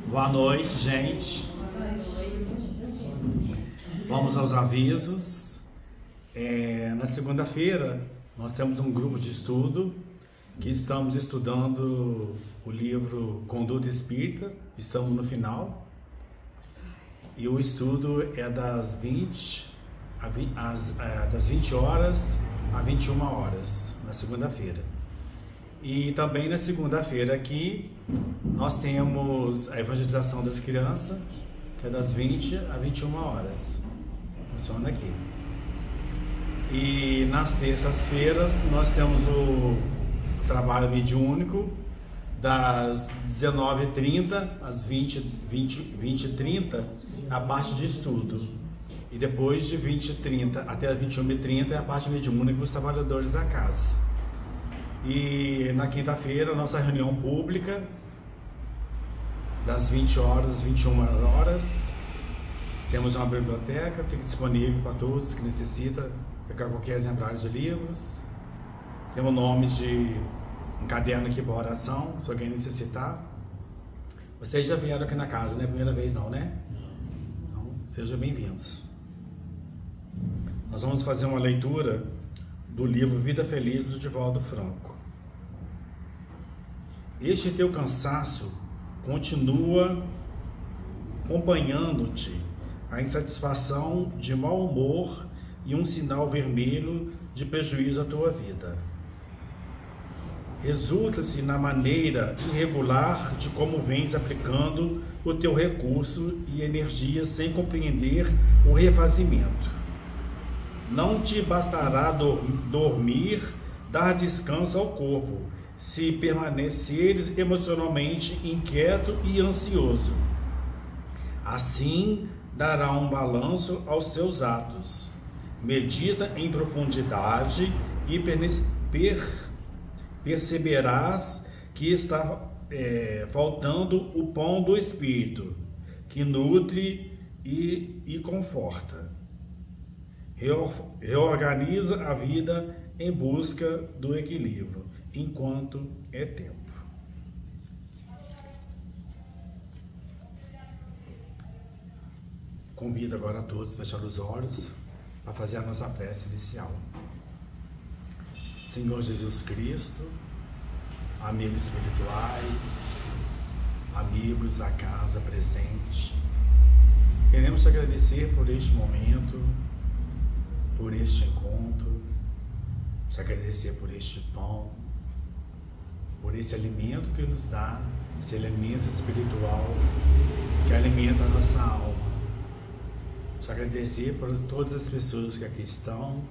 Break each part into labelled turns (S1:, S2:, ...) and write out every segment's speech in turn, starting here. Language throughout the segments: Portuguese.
S1: Boa noite, gente. Vamos aos avisos. Na segunda-feira, nós temos um grupo de estudo que estamos estudando o livro Conduta Espírita. Estamos no final. E o estudo é das 20 horas a 21 horas, na segunda-feira. E também na segunda-feira aqui, nós temos a evangelização das crianças, que é das 20 a 21 horas. Funciona aqui. E nas terças-feiras, nós temos o trabalho mediúnico, das 19h30 às 20h30, a parte de estudo. E depois de 20h30 até as 21h30 é a parte mediúnica dos trabalhadores da casa. E na quinta-feira, nossa reunião pública, das 20 horas às 21 horas. Temos uma biblioteca, fica disponível para todos que necessitam pegar qualquer exemplar de livros. Temos nomes de um caderno aqui para oração, se alguém necessitar. Vocês já vieram aqui na casa, não é a primeira vez não, né? Então, sejam bem-vindos. Nós vamos fazer uma leitura do livro Vida Feliz, do Divaldo Franco. Este teu cansaço continua acompanhando-te, a insatisfação de mau humor e um sinal vermelho de prejuízo à tua vida. Resulta-se na maneira irregular de como vens aplicando o teu recurso e energia sem compreender o refazimento. Não te bastará dormir, dar descanso ao corpo, se permaneceres emocionalmente inquieto e ansioso. Assim dará um balanço aos teus atos. Medita em profundidade e perceberás que está faltando o pão do Espírito, que nutre e conforta. Reorganiza a vida em busca do equilíbrio, enquanto é tempo. Convido agora a todos a fechar os olhos para fazer a nossa prece inicial. Senhor Jesus Cristo, amigos espirituais, amigos da casa presente, queremos te agradecer por este momento, por este encontro, te agradecer por este pão, por esse alimento que nos dá, esse alimento espiritual que alimenta a nossa alma. Te agradecer por todas as pessoas que aqui estão,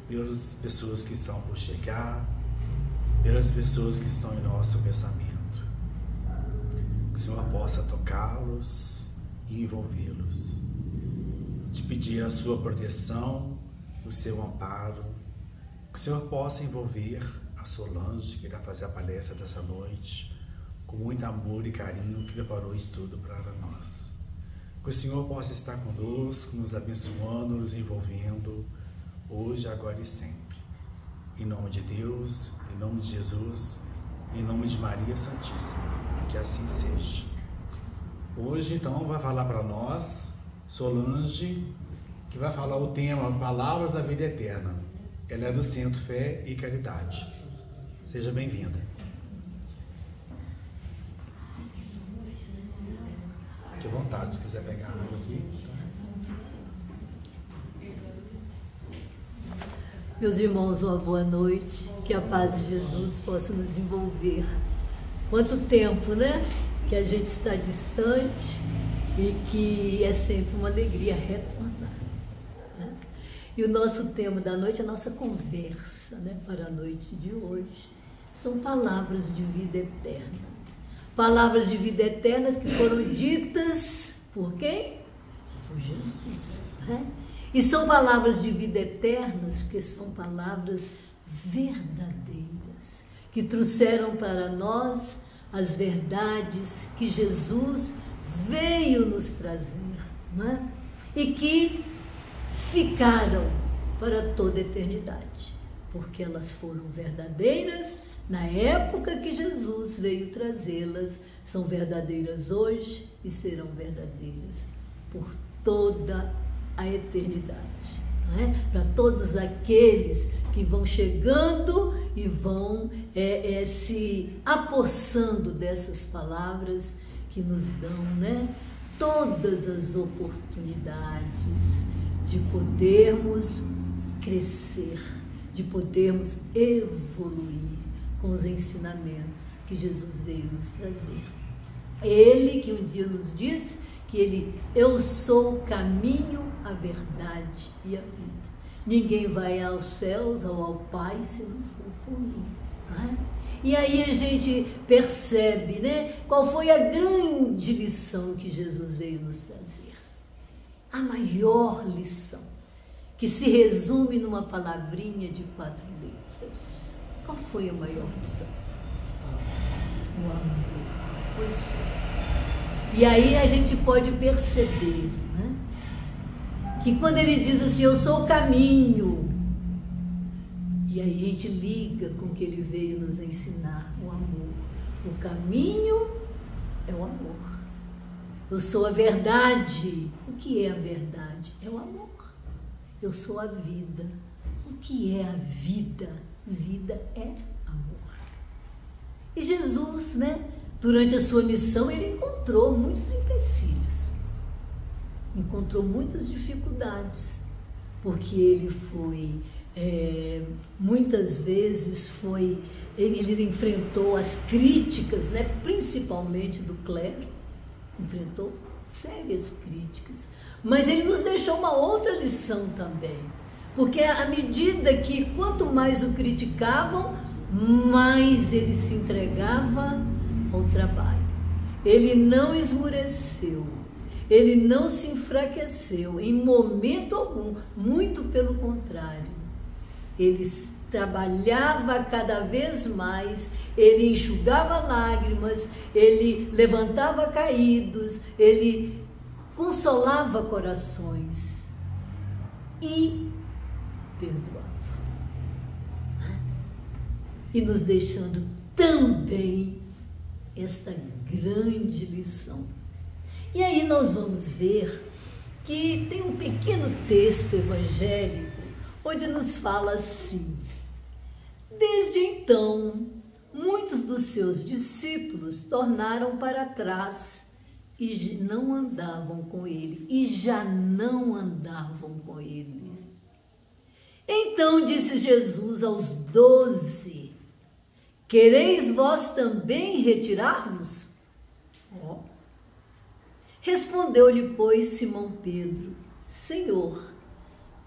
S1: pelas pessoas que estão por chegar, pelas pessoas que estão em nosso pensamento. Que o Senhor possa tocá-los e envolvê-los. Te pedir a sua proteção, o seu amparo, que o Senhor possa envolver a Solange, que irá fazer a palestra dessa noite, com muito amor e carinho, que preparou o estudo para nós. Que o Senhor possa estar conosco, nos abençoando, nos envolvendo, hoje, agora e sempre. Em nome de Deus, em nome de Jesus, em nome de Maria Santíssima, que assim seja. Hoje, então, vai falar para nós, Solange, que vai falar o tema Palavras da Vida Eterna. Ela é do Centro Fé e Caridade. Seja bem-vinda. Fique à vontade, se quiser pegar água aqui.
S2: Meus irmãos, uma boa noite. Que a paz de Jesus possa nos envolver. Quanto tempo, né? Que a gente está distante e que é sempre uma alegria retornar. Né? E o nosso tema da noite, a nossa conversa, né, para a noite de hoje, são palavras de vida eterna. Palavras de vida eterna que foram ditas por quem? Por Jesus. Né? E são palavras de vida eternas, que são palavras verdadeiras, que trouxeram para nós as verdades que Jesus veio nos trazer, né? E que ficaram para toda a eternidade, porque elas foram verdadeiras, Na época que Jesus veio trazê-las, são verdadeiras hoje e serão verdadeiras por toda a eternidade. Para todos aqueles que vão chegando e vão se apossando dessas palavras que nos dão, todas as oportunidades de podermos crescer, de podermos evoluir com os ensinamentos que Jesus veio nos trazer. Ele que um dia nos disse que eu sou o caminho, a verdade e a vida. Ninguém vai aos céus ou ao Pai se não for por mim. E aí a gente percebe, qual foi a grande lição que Jesus veio nos trazer. A maior lição, que se resume numa palavrinha de 4 letras. Qual foi a maior lição? O amor. Pois é. E aí a gente pode perceber, que quando ele diz assim, eu sou o caminho, e aí a gente liga com o que ele veio nos ensinar, o amor. O caminho é o amor. Eu sou a verdade. O que é a verdade? É o amor. Eu sou a vida. O que é a vida? Vida é amor. E Jesus, durante a sua missão, ele encontrou muitos empecilhos. Encontrou muitas dificuldades, porque ele foi, muitas vezes ele enfrentou as críticas, principalmente do clero, enfrentou sérias críticas, mas ele nos deixou uma outra lição também, porque à medida que quanto mais o criticavam, mais ele se entregava ao trabalho. Ele não esmureceu. Ele não se enfraqueceu em momento algum, muito pelo contrário. Ele trabalhava cada vez mais, ele enxugava lágrimas, ele levantava caídos, ele consolava corações e perdoava. E nos deixando também esta grande lição. E aí nós vamos ver que tem um pequeno texto evangélico onde nos fala assim: desde então, muitos dos seus discípulos tornaram para trás e não andavam com ele, e já não andavam com ele. Então disse Jesus aos 12, quereis vós também retirar-vos? Respondeu-lhe, pois, Simão Pedro, Senhor,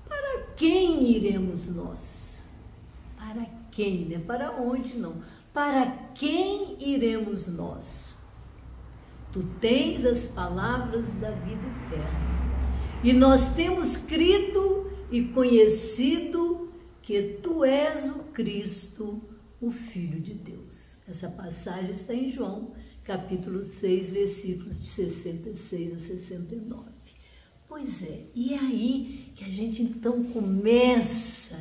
S2: para quem iremos nós? Para quem, Para onde não? Para quem iremos nós? Tu tens as palavras da vida eterna, e nós temos crido e conhecido que tu és o Cristo, o Filho de Deus. Essa passagem está em João, capítulo 6, versículos de 66 a 69. Pois é, e é aí que a gente então começa,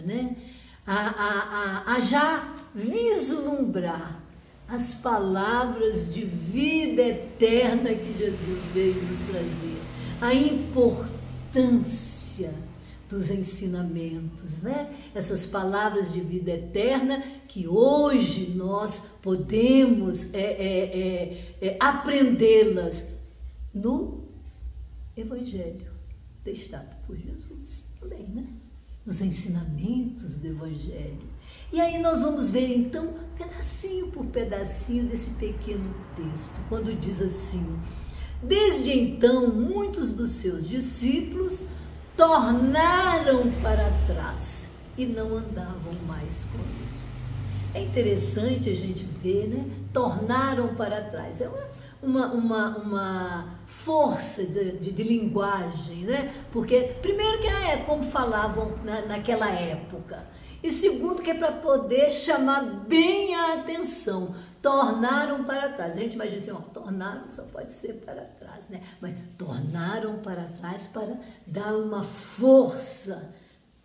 S2: a já vislumbrar as palavras de vida eterna que Jesus veio nos trazer, a importância dos ensinamentos, Essas palavras de vida eterna que hoje nós podemos aprendê-las no Evangelho deixado por Jesus também, Nos ensinamentos do Evangelho. E aí nós vamos ver então, pedacinho por pedacinho desse pequeno texto, quando diz assim: desde então, muitos dos seus discípulos tornaram para trás e não andavam mais com ele. É interessante a gente ver, tornaram para trás. É uma força de linguagem, Porque, primeiro, que é como falavam naquela época. E segundo, que é para poder chamar bem a atenção. Tornaram para trás. A gente imagina assim, tornaram só pode ser para trás, Mas tornaram para trás para dar uma força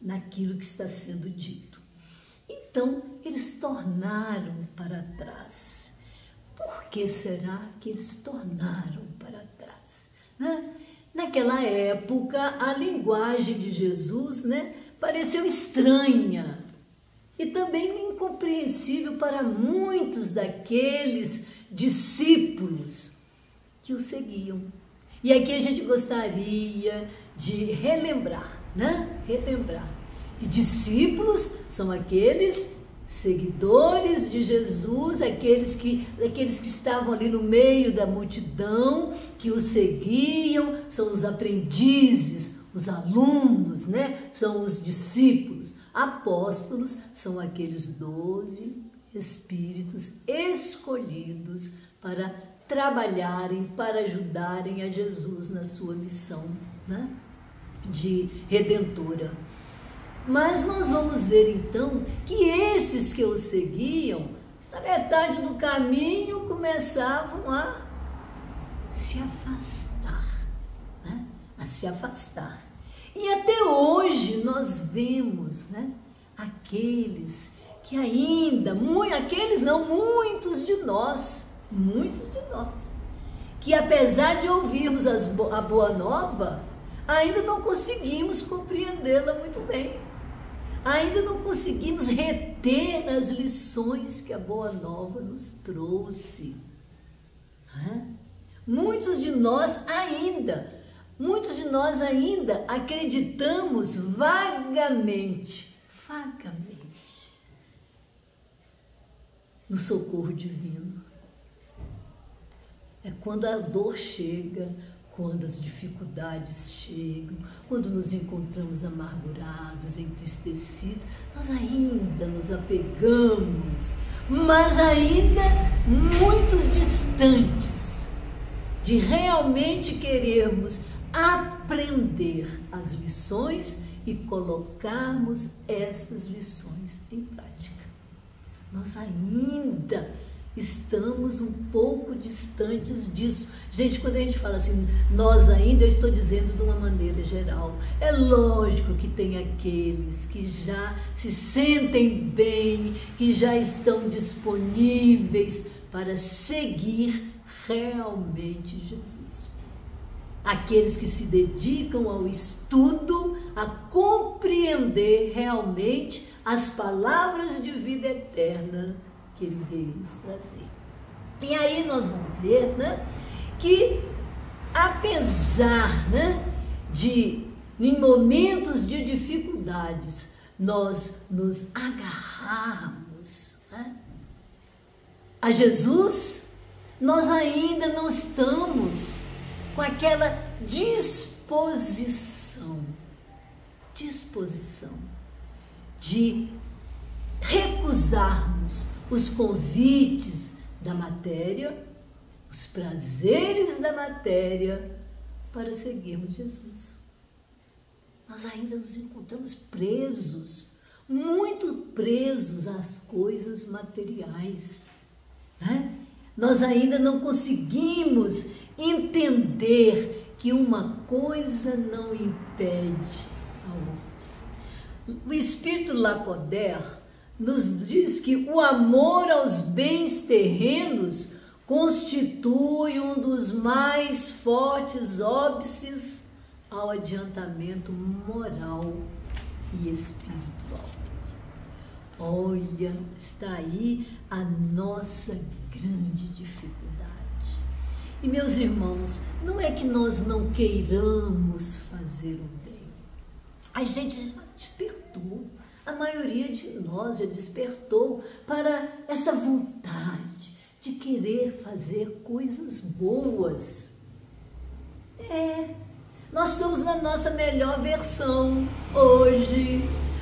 S2: naquilo que está sendo dito. Então, eles tornaram para trás. Por que será que eles tornaram para trás? Né? Naquela época, a linguagem de Jesus, né, pareceu estranha e também incompreensível para muitos daqueles discípulos que o seguiam. E aqui a gente gostaria de relembrar, né? Relembrar. E discípulos são aqueles seguidores de Jesus, aqueles que estavam ali no meio da multidão, que o seguiam, são os aprendizes, os alunos, né? São os discípulos. Apóstolos são aqueles 12 espíritos escolhidos para trabalharem, para ajudarem a Jesus na sua missão, né, de redentora. Mas nós vamos ver então que esses que o seguiam, na metade do caminho, começavam a se afastar, né? A se afastar. E até hoje nós vemos, né, aqueles que ainda, muitos de nós, que apesar de ouvirmos a Boa Nova, ainda não conseguimos compreendê-la muito bem. Ainda não conseguimos reter as lições que a Boa Nova nos trouxe. Muitos de nós ainda acreditamos vagamente no socorro divino. É quando a dor chega, quando as dificuldades chegam, quando nos encontramos amargurados, entristecidos, nós ainda nos apegamos, mas ainda muito distantes de realmente querermos aprender as lições e colocarmos essas lições em prática. Nós ainda estamos um pouco distantes disso. Gente, quando a gente fala assim, nós ainda, eu estou dizendo de uma maneira geral. É lógico que tem aqueles que já se sentem bem, que já estão disponíveis para seguir realmente Jesus. Aqueles que se dedicam ao estudo, a compreender realmente as palavras de vida eterna que ele veio nos trazer. E aí nós vamos ver, né, que apesar, né, de em momentos de dificuldades nós nos agarrarmos, né, a Jesus, nós ainda não estamos com aquela disposição de recusarmos os convites da matéria, os prazeres da matéria, para seguirmos Jesus. Nós ainda nos encontramos presos, muito presos às coisas materiais, né? Nós ainda não conseguimos entender que uma coisa não impede a outra. O Espírito Lacordaire nos diz que o amor aos bens terrenos constitui um dos mais fortes óbices ao adiantamento moral e espiritual. Olha, está aí a nossa grande dificuldade. E, meus irmãos, não é que nós não queiramos fazer o bem. A gente já despertou. A maioria de nós já despertou para essa vontade de querer fazer coisas boas. Nós estamos na nossa melhor versão hoje.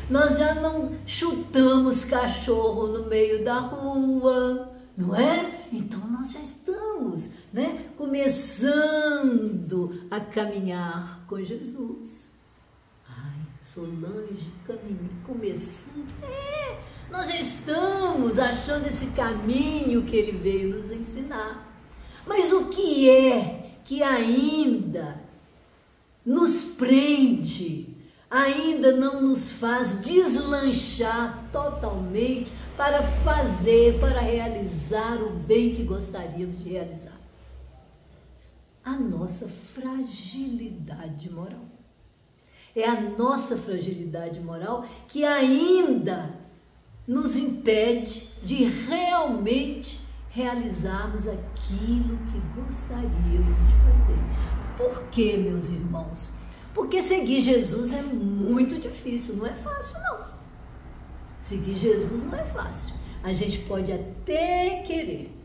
S2: Nós já não chutamos cachorro no meio da rua, não é? Então nós já estamos, né, começando a caminhar com Jesus. Solange, começando, nós já estamos achando esse caminho que ele veio nos ensinar. Mas o que é que ainda nos prende ainda não nos faz deslanchar totalmente para fazer, para realizar o bem que gostaríamos de realizar. A nossa fragilidade moral. É a nossa fragilidade moral que ainda nos impede de realmente realizarmos aquilo que gostaríamos de fazer. Por quê, meus irmãos? Porque seguir Jesus é muito difícil, não é fácil não. Seguir Jesus não é fácil. A gente pode até querer,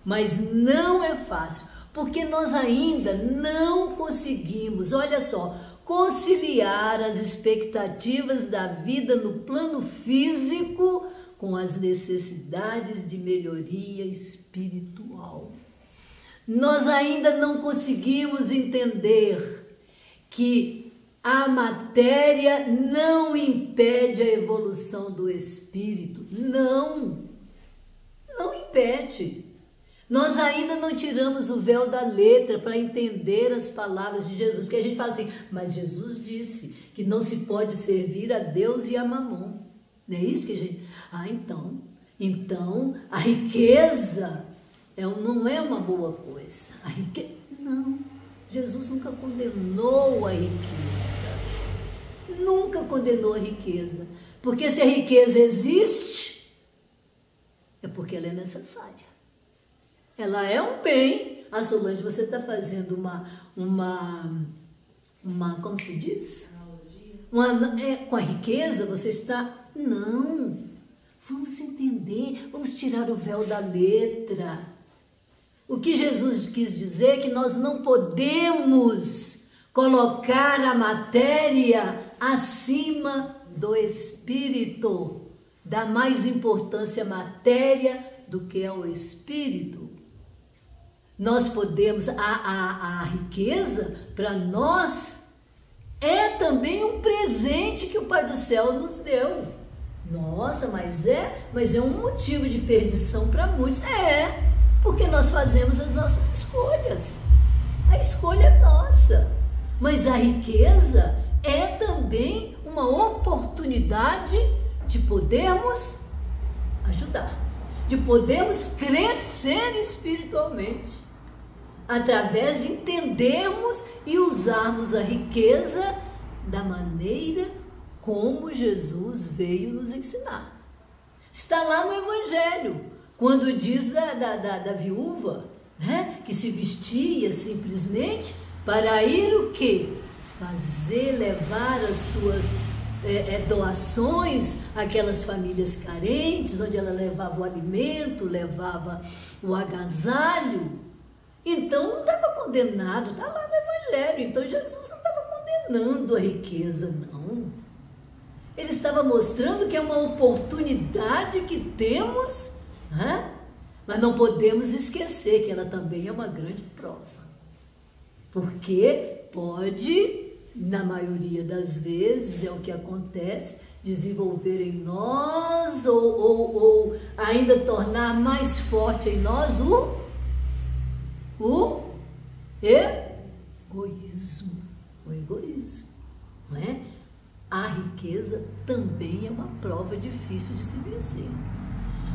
S2: mas não é fácil, porque nós ainda não conseguimos, olha só, conciliar as expectativas da vida no plano físico com as necessidades de melhoria espiritual. Nós ainda não conseguimos entender que a matéria não impede a evolução do espírito. Não impede. Nós ainda não tiramos o véu da letra para entender as palavras de Jesus, porque a gente fala assim, mas Jesus disse que não se pode servir a Deus e a Mamon. Não é isso que a gente... Então a riqueza não é uma boa coisa. Não, Jesus nunca condenou a riqueza. Nunca condenou a riqueza. Porque se a riqueza existe, é porque ela é necessária. Ela é um bem. A Solange, você está fazendo uma como se diz? Com a riqueza, você está... Não, vamos entender, vamos tirar o véu da letra. O que Jesus quis dizer é que nós não podemos colocar a matéria acima do espírito, dar mais importância à matéria do que ao espírito. Nós podemos, a riqueza para nós é também um presente que o Pai do Céu nos deu. Nossa, mas é um motivo de perdição para muitos. Porque nós fazemos as nossas escolhas. A escolha é nossa. Mas a riqueza é também uma oportunidade de podermos ajudar, de podermos crescer espiritualmente, através de entendermos e usarmos a riqueza da maneira como Jesus veio nos ensinar. Está lá no Evangelho, quando diz da viúva, né, que se vestia simplesmente para ir o quê? Levar as suas doações àquelas famílias carentes, onde ela levava o alimento, levava o agasalho. Então não estava condenado, está lá no Evangelho. Então Jesus não estava condenando a riqueza, não. Ele estava mostrando que é uma oportunidade que temos, né? Mas não podemos esquecer que ela também é uma grande prova. Porque pode, na maioria das vezes, é o que acontece, desenvolver em nós ou ainda tornar mais forte em nós o egoísmo. O egoísmo, não é? A riqueza também é uma prova difícil de se vencer.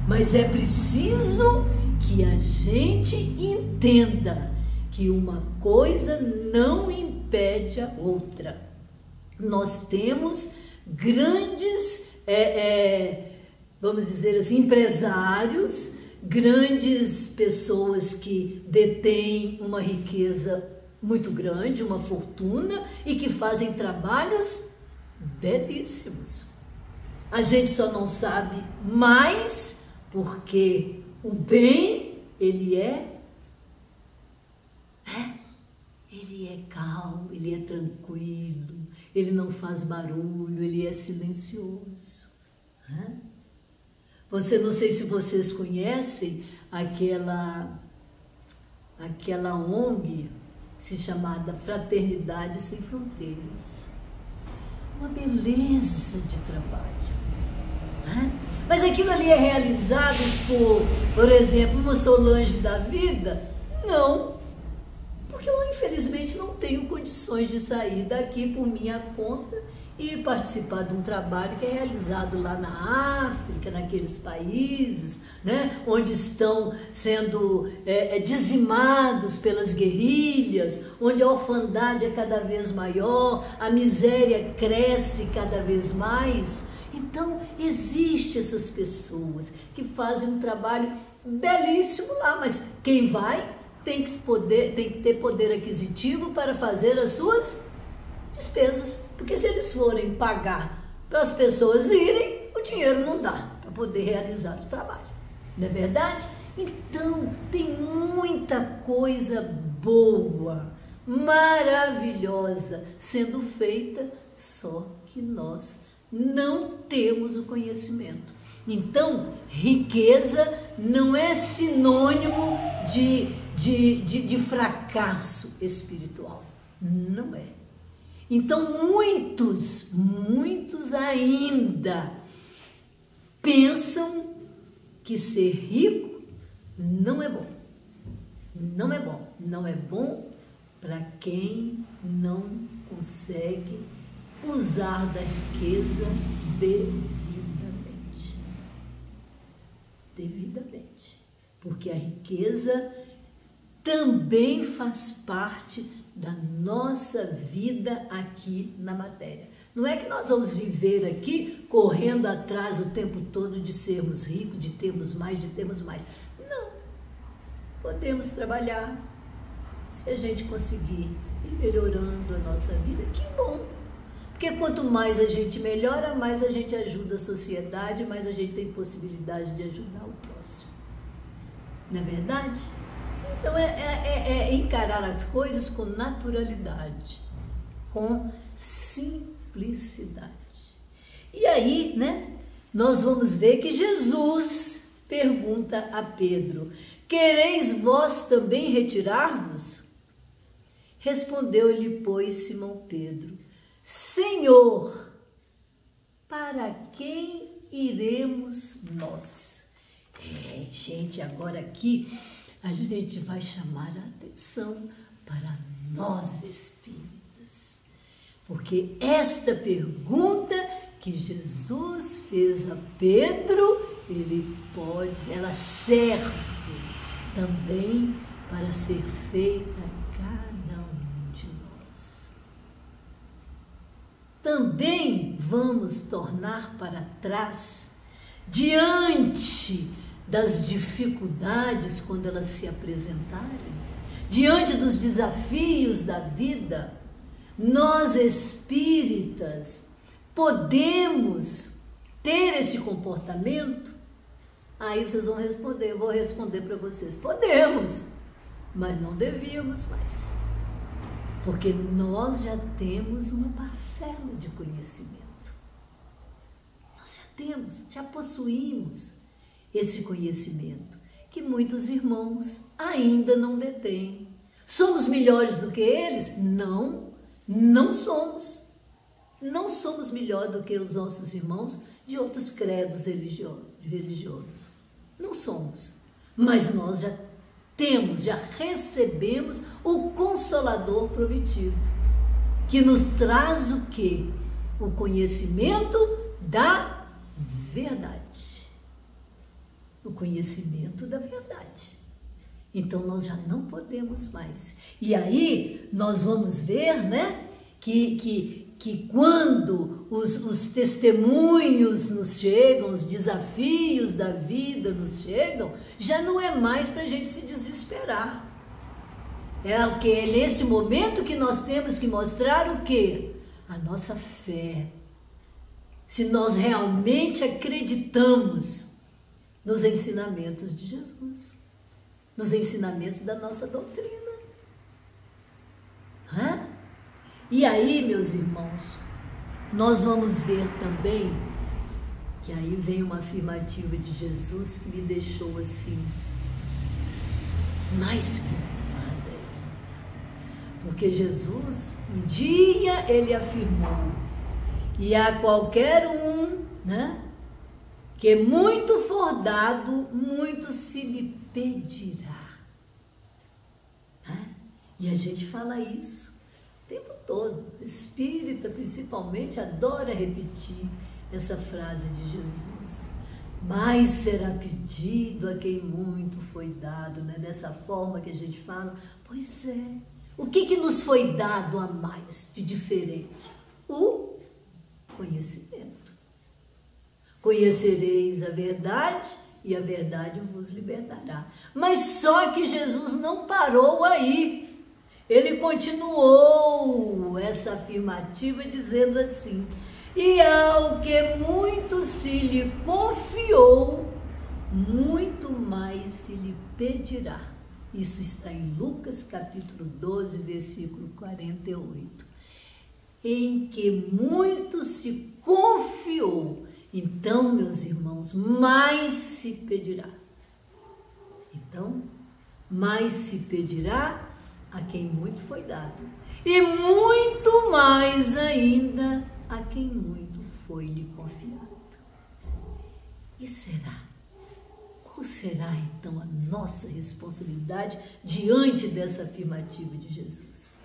S2: Mas é preciso que a gente entenda que uma coisa não impede a outra. Nós temos grandes, vamos dizer assim, empresários, grandes pessoas que detêm uma riqueza muito grande, uma fortuna, e que fazem trabalhos belíssimos. A gente só não sabe mais porque o bem, ele é calmo, ele é tranquilo, ele não faz barulho, ele é silencioso. Não sei se vocês conhecem aquela ONG chamada Fraternidade Sem Fronteiras. Uma beleza de trabalho. Mas aquilo ali é realizado por exemplo, uma Solange da vida? Não, porque eu infelizmente não tenho condições de sair daqui por minha conta e participar de um trabalho que é realizado lá na África, naqueles países, né, onde estão sendo dizimados pelas guerrilhas, onde a orfandade é cada vez maior, a miséria cresce cada vez mais. Então, existem essas pessoas que fazem um trabalho belíssimo lá, mas quem vai tem que ter poder aquisitivo para fazer as suas despesas, porque se eles forem pagar para as pessoas irem, o dinheiro não dá para poder realizar o trabalho, não é verdade? Então, tem muita coisa boa, maravilhosa sendo feita, só que nós não temos o conhecimento. Então, riqueza não é sinônimo de fracasso espiritual. Não é. Então, muitos ainda pensam que ser rico não é bom. Não é bom. Não é bom para quem não consegue usar da riqueza devidamente. Porque a riqueza também faz parte da nossa vida aqui na matéria. Não é que nós vamos viver aqui correndo atrás o tempo todo de sermos ricos, de termos mais. Não. Podemos trabalhar. Se a gente conseguir ir melhorando a nossa vida, que bom. Porque quanto mais a gente melhora, mais a gente ajuda a sociedade, mais a gente tem possibilidade de ajudar o próximo. Não é verdade? Então, é encarar as coisas com naturalidade, com simplicidade. E aí, né, nós vamos ver que Jesus pergunta a Pedro: quereis vós também retirar-vos? Respondeu-lhe, pois, Simão Pedro: Senhor, para quem iremos nós? Gente, agora aqui a gente vai chamar a atenção para nós espíritas, porque esta pergunta que Jesus fez a Pedro, ela serve também para ser feita a cada um de nós. Também vamos tornar para trás diante das dificuldades quando elas se apresentarem, diante dos desafios da vida. Nós espíritas podemos ter esse comportamento? Aí vocês vão responder, eu vou responder para vocês: podemos, mas não devíamos mais, porque nós já temos uma parcela de conhecimento, nós já temos, já possuímos esse conhecimento que muitos irmãos ainda não detêm. Somos melhores do que eles? Não, não somos. Não somos melhor do que os nossos irmãos de outros credos religiosos. Não somos. Mas nós já temos, já recebemos o Consolador prometido, que nos traz o quê? O conhecimento da verdade. O conhecimento da verdade. Então nós já não podemos mais. E aí nós vamos ver, né, que quando os testemunhos nos chegam, os desafios da vida nos chegam, já não é mais para a gente se desesperar. É nesse momento que nós temos que mostrar o quê? A nossa fé. Se nós realmente acreditamos nos ensinamentos de Jesus, nos ensinamentos da nossa doutrina. E aí, meus irmãos, nós vamos ver também que aí vem uma afirmativa de Jesus que me deixou assim, mais preocupada ainda. Porque Jesus, um dia ele afirmou: e a qualquer um, né, que muito for dado, muito se lhe pedirá. E a gente fala isso O tempo todo. Espírita, principalmente, adora repetir essa frase de Jesus. Mais será pedido a quem muito foi dado, né? Dessa forma que a gente fala. Pois é. O que nos foi dado a mais de diferente? O conhecimento. Conhecereis a verdade e a verdade vos libertará. Mas só que Jesus não parou aí. Ele continuou essa afirmativa dizendo assim: e ao que muito se lhe confiou, muito mais se lhe pedirá. Isso está em Lucas capítulo 12, versículo 48. Em que muito se confiou, então, meus irmãos, mais se pedirá. Então, mais se pedirá a quem muito foi dado. E muito mais ainda a quem muito foi lhe confiado. E será? Qual será, então, a nossa responsabilidade diante dessa afirmativa de Jesus?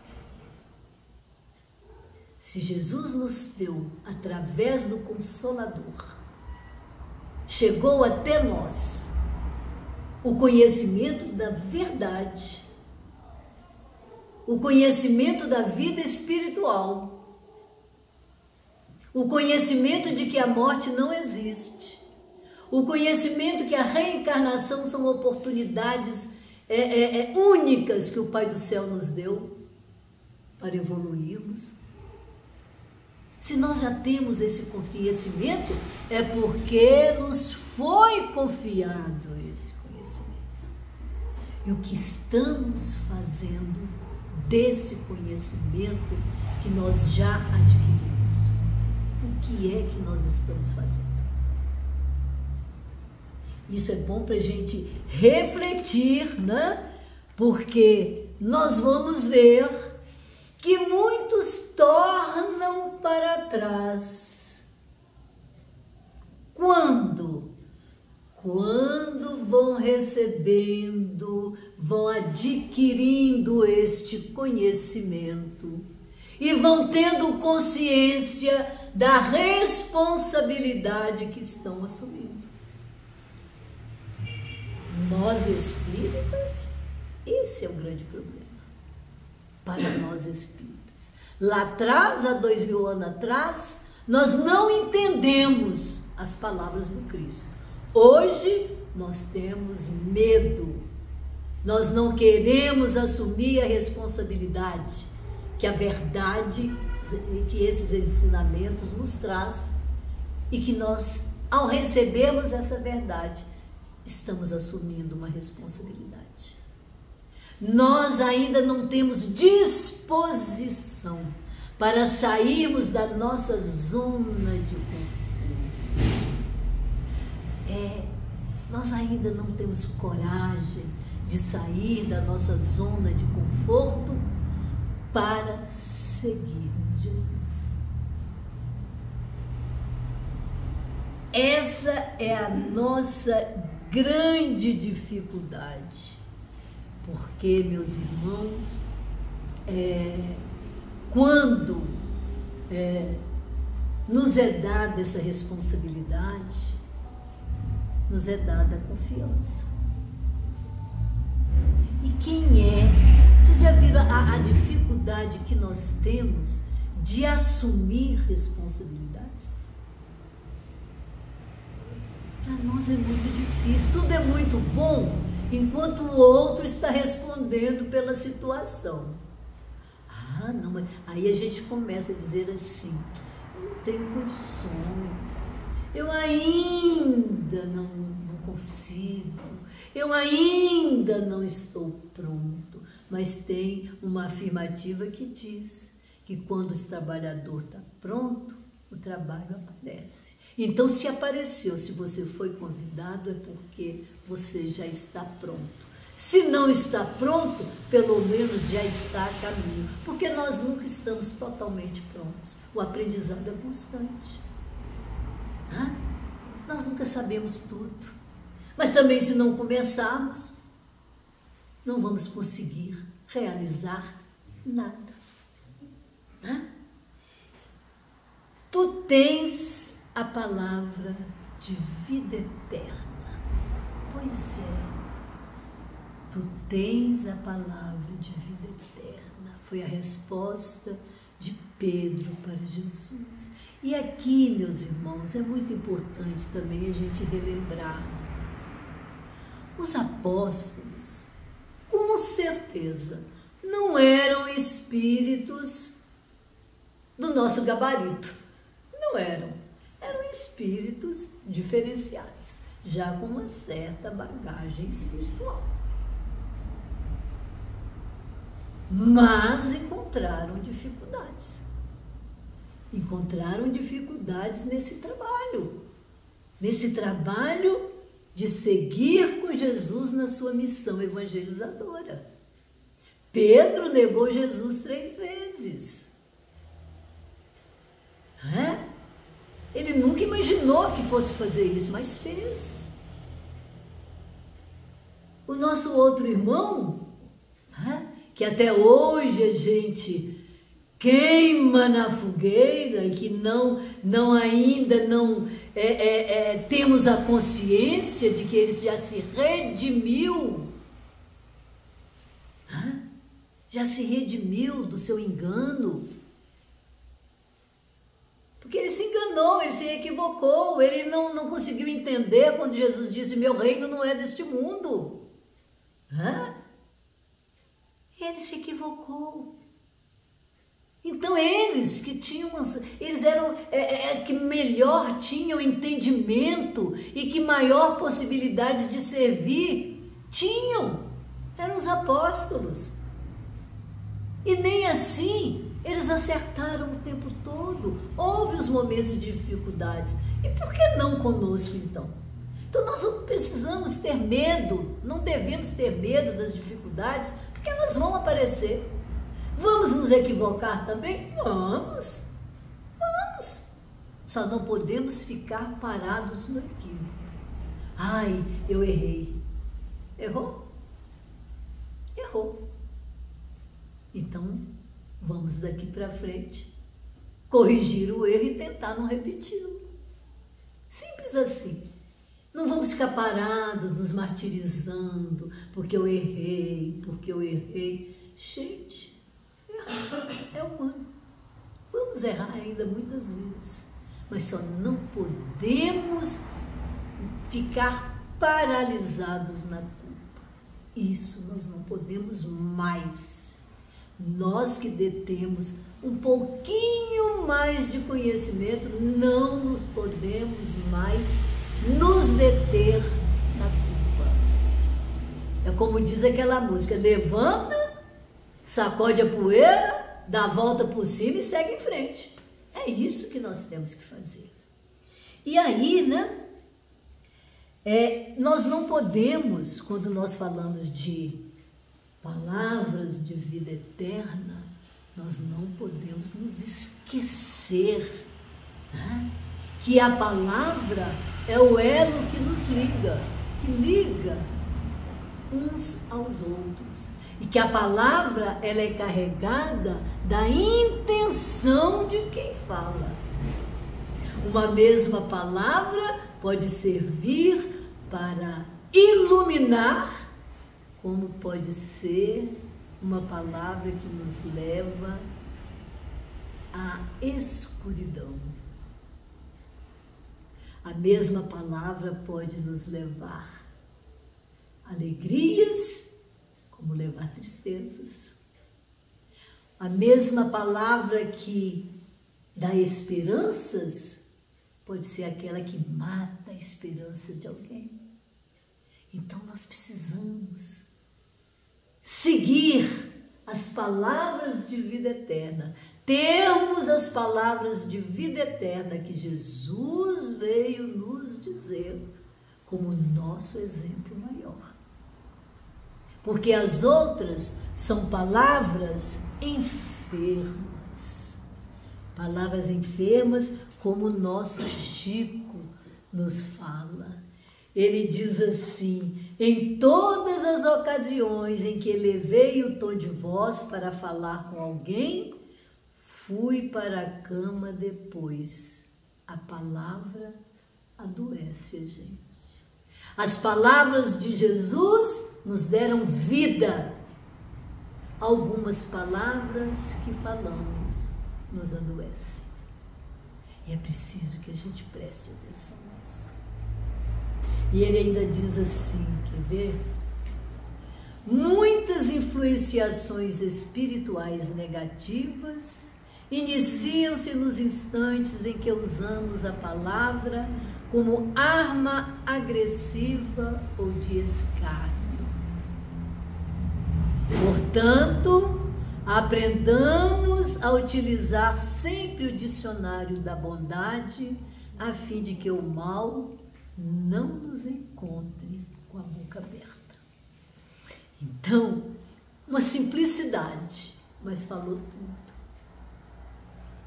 S2: Se Jesus nos deu, através do Consolador, chegou até nós o conhecimento da verdade, o conhecimento da vida espiritual, o conhecimento de que a morte não existe, o conhecimento que a reencarnação são oportunidades únicas que o Pai do Céu nos deu para evoluirmos. Se nós já temos esse conhecimento, é porque nos foi confiado esse conhecimento. E o que estamos fazendo desse conhecimento que nós já adquirimos? O que é que nós estamos fazendo? Isso é bom para a gente refletir, né? Porque nós vamos ver que muitos tornam para trás. Quando? Quando vão recebendo, vão adquirindo este conhecimento e vão tendo consciência da responsabilidade que estão assumindo. Nós espíritas, esse é o grande problema para nós espíritas. Lá atrás, há 2000 anos atrás, nós não entendemos as palavras do Cristo. Hoje, nós temos medo. Nós não queremos assumir a responsabilidade que a verdade, que esses ensinamentos nos traz e que nós, ao recebermos essa verdade, estamos assumindo uma responsabilidade. Nós ainda não temos disposição para sairmos da nossa zona de conforto. Nós ainda não temos coragem de sair da nossa zona de conforto para seguirmos Jesus. Essa é a nossa grande dificuldade. Porque, meus irmãos, quando nos é dada essa responsabilidade, nos é dada a confiança. E quem é? Vocês já viram a dificuldade que nós temos de assumir responsabilidades? Para nós é muito difícil, tudo é muito bom, enquanto o outro está respondendo pela situação. Ah, não, mas aí a gente começa a dizer assim, eu não tenho condições, eu ainda não consigo, eu ainda não estou pronto. Mas tem uma afirmativa que diz que quando o trabalhador está pronto, o trabalho aparece. Então, se apareceu, se você foi convidado, é porque você já está pronto. Se não está pronto, pelo menos já está a caminho, porque nós nunca estamos totalmente prontos. O aprendizado é constante. Nós nunca sabemos tudo. Mas também, se não começarmos, não vamos conseguir realizar nada. Tu tens a palavra de vida eterna. Pois é, tu tens a palavra de vida eterna. Foi a resposta de Pedro para Jesus. E aqui, meus irmãos, é muito importante também a gente relembrar. Os apóstolos, com certeza, não eram espíritos do nosso gabarito. Não eram. Eram espíritos diferenciados, já com uma certa bagagem espiritual. Mas encontraram dificuldades. Encontraram dificuldades nesse trabalho. Nesse trabalho de seguir com Jesus na sua missão evangelizadora. Pedro negou Jesus 3 vezes. Ele nunca imaginou que fosse fazer isso, mas fez. O nosso outro irmão, que até hoje a gente queima na fogueira e que ainda não temos a consciência de que ele já se redimiu. Já se redimiu do seu engano. Porque ele se enganou, ele se equivocou, ele não conseguiu entender quando Jesus disse: meu reino não é deste mundo. Ele se equivocou. Então eles que tinham, eles eram que melhor tinham entendimento e que maior possibilidade de servir tinham, eram os apóstolos. E nem assim eles acertaram o tempo todo. Houve os momentos de dificuldades. E por que não conosco, então? Então nós não precisamos ter medo, não devemos ter medo das dificuldades, porque elas vão aparecer. Vamos nos equivocar também? Vamos. Só não podemos ficar parados no equívoco. Ai, eu errei. Errou? Errou. Então, vamos daqui para frente corrigir o erro e tentar não repeti-lo. Simples assim. Não vamos ficar parados, nos martirizando, porque eu errei. Gente, errar é humano. Vamos errar ainda muitas vezes, mas só não podemos ficar paralisados na culpa. Isso nós não podemos mais. Nós que detemos um pouquinho mais de conhecimento, não nos podemos mais nos deter na culpa. É como diz aquela música: levanta, sacode a poeira, dá a volta por cima e segue em frente. É isso que nós temos que fazer. E aí, nós não podemos, quando nós falamos de palavras de vida eterna, nós não podemos nos esquecer que a palavra é o elo que nos liga, que liga uns aos outros. E que a palavra, ela é carregada da intenção de quem fala. Uma mesma palavra pode servir para iluminar, como pode ser uma palavra que nos leva à escuridão. A mesma palavra pode nos levar a alegrias, como levar tristezas. A mesma palavra que dá esperanças pode ser aquela que mata a esperança de alguém. Então nós precisamos seguir as palavras de vida eterna, termos as palavras de vida eterna que Jesus veio nos dizer como nosso exemplo maior. Porque as outras são palavras enfermas. Palavras enfermas, como o nosso Chico nos fala. Ele diz assim: em todas as ocasiões em que elevei o tom de voz para falar com alguém, fui para a cama depois. A palavra adoece a gente. As palavras de Jesus nos deram vida. Algumas palavras que falamos nos adoecem. E é preciso que a gente preste atenção nisso. E ele ainda diz assim, quer ver? Muitas influenciações espirituais negativas iniciam-se nos instantes em que usamos a palavra como arma agressiva ou de escárnio. Portanto, aprendamos a utilizar sempre o dicionário da bondade, a fim de que o mal não nos encontre com a boca aberta. Então, uma simplicidade, mas falou tudo.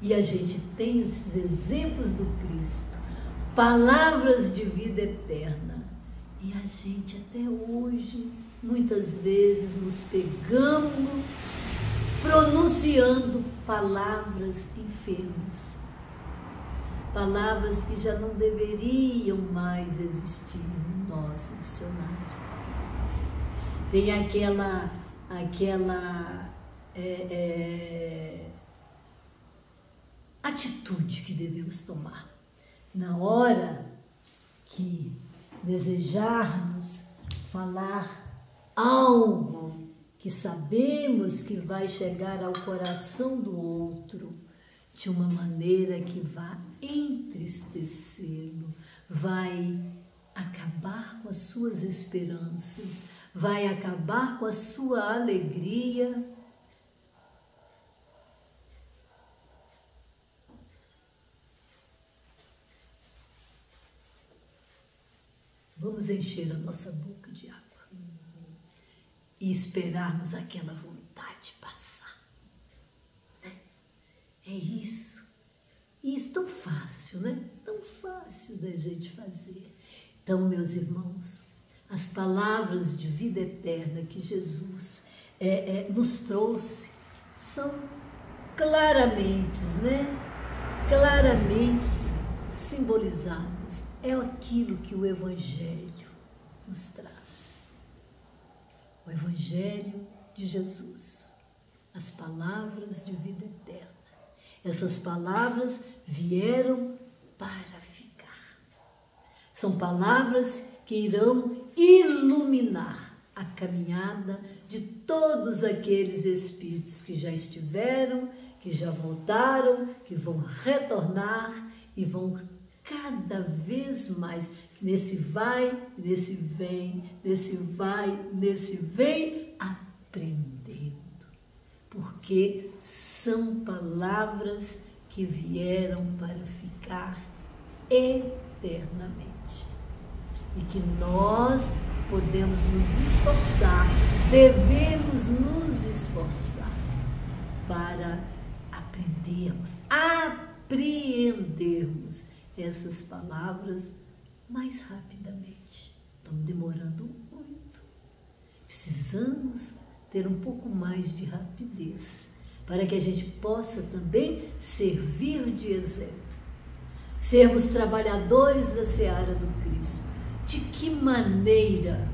S2: E a gente tem esses exemplos do Cristo, palavras de vida eterna. E a gente até hoje, muitas vezes, nos pegamos pronunciando palavras enfermas. Palavras que já não deveriam mais existir no nosso dicionário. Tem aquela atitude que devemos tomar. Na hora que desejarmos falar algo que sabemos que vai chegar ao coração do outro de uma maneira que vai entristecê-lo, vai acabar com as suas esperanças, vai acabar com a sua alegria. Vamos encher a nossa boca de água e esperarmos aquela vontade passar. Né? É isso. E isso tão fácil, né? Tão fácil da gente fazer. Então, meus irmãos, as palavras de vida eterna que Jesus nos trouxe são claramente, né? Claramente simbolizadas. É aquilo que o Evangelho nos traz. O Evangelho de Jesus. As palavras de vida eterna. Essas palavras vieram para ficar. São palavras que irão iluminar a caminhada de todos aqueles espíritos que já estiveram, que já voltaram, que vão retornar e vão cada vez mais nesse vai, nesse vem, nesse vai, nesse vem, aprendendo. Porque são palavras que vieram para ficar eternamente. E que nós podemos nos esforçar, devemos nos esforçar para apreendermos essas palavras mais rapidamente. Estamos demorando muito. Precisamos ter um pouco mais de rapidez para que a gente possa também servir de exemplo. Sermos trabalhadores da seara do Cristo. De que maneira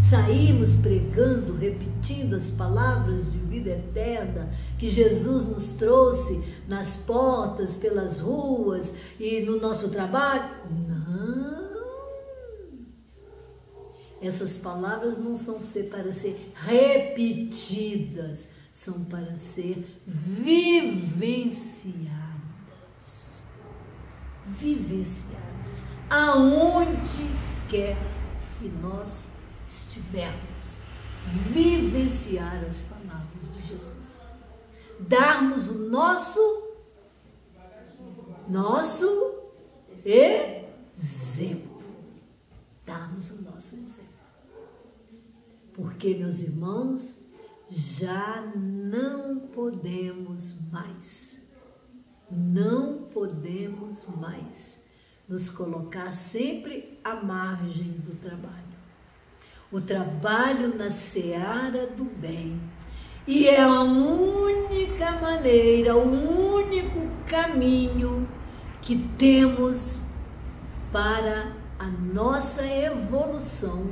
S2: saímos pregando, repetindo as palavras de vida eterna que Jesus nos trouxe nas portas, pelas ruas e no nosso trabalho? Não! Essas palavras não são para ser repetidas, são para ser vivenciadas. Aonde quer que nós estivermos, vivenciar as palavras de Jesus, darmos o nosso exemplo, darmos o nosso exemplo, porque, meus irmãos, já não podemos mais nos colocar sempre à margem do trabalho. O trabalho na seara do bem E é a única maneira, o único caminho que temos para a nossa evolução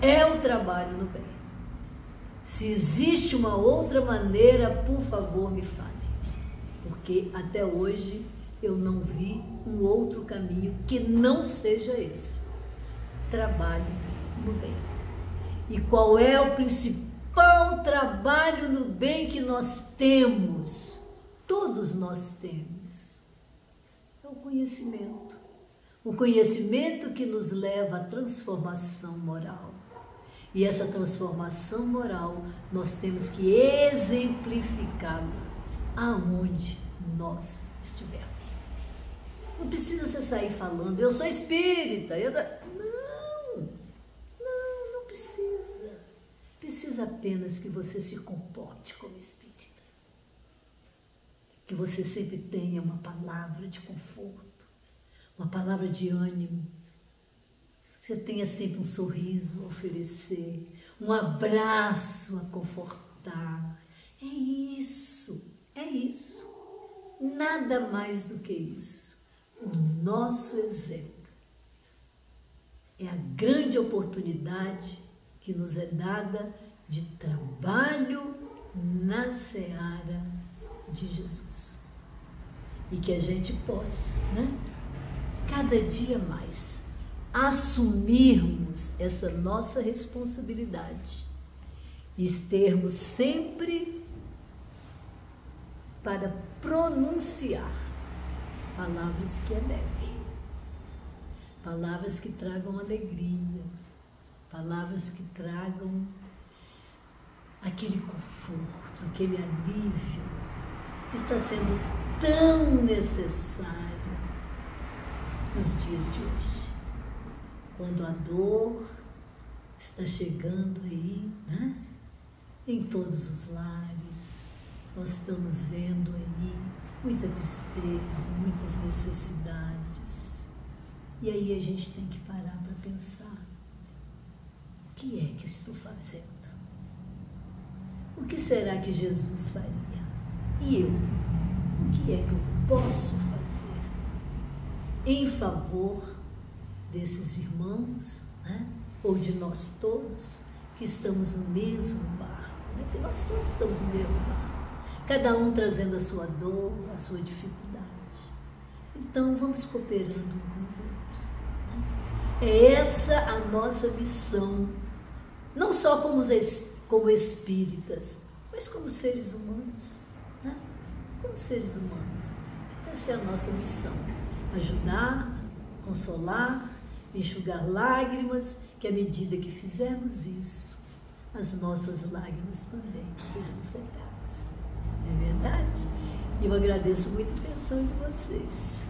S2: é o trabalho no bem. Se existe uma outra maneira, por favor, me fale. Porque até hoje eu não vi um outro caminho que não seja esse. Trabalho no bem. E qual é o principal trabalho no bem que nós temos? Todos nós temos. É o conhecimento. O conhecimento que nos leva à transformação moral. E essa transformação moral nós temos que exemplificá-la aonde nós estivermos. Não precisa você sair falando, eu sou espírita. Não precisa. Precisa apenas que você se comporte como espírita. Que você sempre tenha uma palavra de conforto, uma palavra de ânimo. Você tenha sempre um sorriso a oferecer, um abraço a confortar. É isso. Nada mais do que isso. O nosso exemplo é a grande oportunidade que nos é dada de trabalho na seara de Jesus. E que a gente possa, cada dia mais, assumirmos essa nossa responsabilidade e termos sempre para pronunciar palavras que elevem, palavras que tragam alegria, palavras que tragam aquele conforto, aquele alívio que está sendo tão necessário nos dias de hoje. Quando a dor está chegando aí, em todos os lares, nós estamos vendo aí muita tristeza, muitas necessidades. E aí a gente tem que parar para pensar: o que é que eu estou fazendo? O que será que Jesus faria? E eu? O que é que eu posso fazer em favor desses irmãos, ou de nós todos que estamos no mesmo barco, porque nós todos estamos no mesmo barco, cada um trazendo a sua dor, a sua dificuldade. Então vamos cooperando uns com os outros. É essa a nossa missão, não só como espíritas, mas como seres humanos, como seres humanos. Essa é a nossa missão: ajudar, consolar, enxugar lágrimas, que à medida que fizermos isso, as nossas lágrimas também serão secadas. Não é verdade? E eu agradeço muito a atenção de vocês.